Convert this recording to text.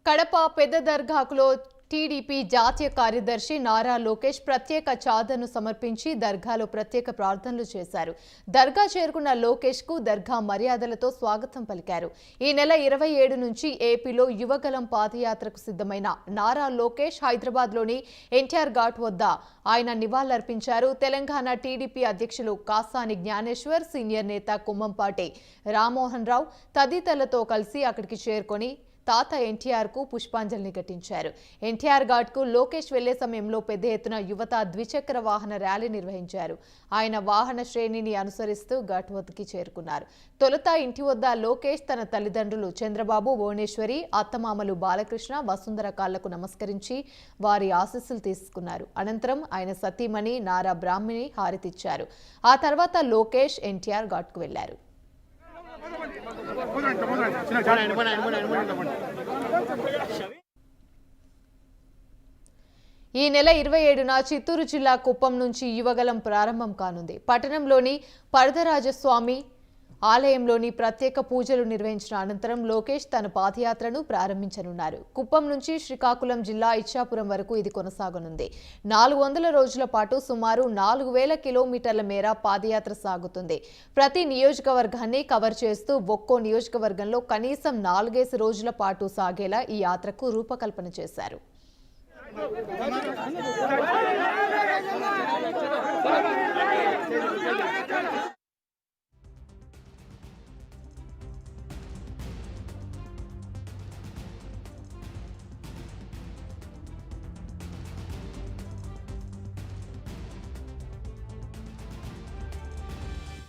కడప పెద్ద దర్గాకులో టీడీపీ జాతీయ కార్యదర్శి నారా లోకేష్ ప్రత్యేక చాదర్ను సమర్పించి దర్గాలో ప్రత్యేక ప్రార్థనలు చేశారు. దర్గా చేరుకున్న లోకేష్ కు దర్గా మర్యాదలతో స్వాగతం పలికారు. ఈ నెల 27 నుంచి ఏపీలో యువగలం పాదయాత్రకు సిద్ధమైన నారా లోకేష్ హైదరాబాద్లోని ఎన్టీఆర్ ఘాట్ వద్ద ఆయన నివాళులర్పించారు. తెలంగాణ టీడీపీ అధ్యక్షులు కాసాని జ్ఞానేశ్వర్, సీనియర్ నేత కుమ్మంపాటి రామ్మోహన్ రావు తదితరులతో కలిసి అక్కడికి చేరుకొని తాత ఎన్టీఆర్ కు పుష్పాంజలిని ఘటించారు. ఎన్టీఆర్ ఘాట్ కు లోకేష్ వెళ్లే సమయంలో పెద్ద ఎత్తున యువత ద్విచక్ర వాహన ర్యాలీ నిర్వహించారు. ఆయన వాహన శ్రేణిని అనుసరిస్తూ ఘాట్ వద్దకి చేరుకున్నారు. తొలుత ఇంటి వద్ద లోకేష్ తన తల్లిదండ్రులు చంద్రబాబు, భువనేశ్వరి, అత్తమామలు బాలకృష్ణ, వసుంధర కాళ్లకు నమస్కరించి వారి ఆశీస్సులు తీసుకున్నారు. అనంతరం ఆయన సతీమణి నారా బ్రాహ్మిణి హారతిచ్చారు. ఆ తర్వాత లోకేష్ ఎన్టీఆర్ ఘాట్ కు వెళ్లారు. ఈ నెల 27న చిత్తూరు జిల్లా కుప్పం నుంచి యువగలం ప్రారంభం కానుంది. పట్టణంలోని పరదరాజస్వామి ఆలయంలోని ప్రత్యేక పూజలు నిర్వహించిన అనంతరం లోకేష్ తన పాదయాత్రను ప్రారంభించనున్నారు. కుప్పం నుంచి శ్రీకాకుళం జిల్లా ఇచ్చాపురం వరకు ఇది కొనసాగనుంది. 400 రోజుల పాటు సుమారు 4000 కిలోమీటర్ల మేర పాదయాత్ర సాగుతుంది. ప్రతి నియోజకవర్గాన్ని కవర్ చేస్తూ ఒక్కో నియోజకవర్గంలో కనీసం 4 రోజుల పాటు సాగేలా ఈ యాత్రకు రూపకల్పన చేశారు.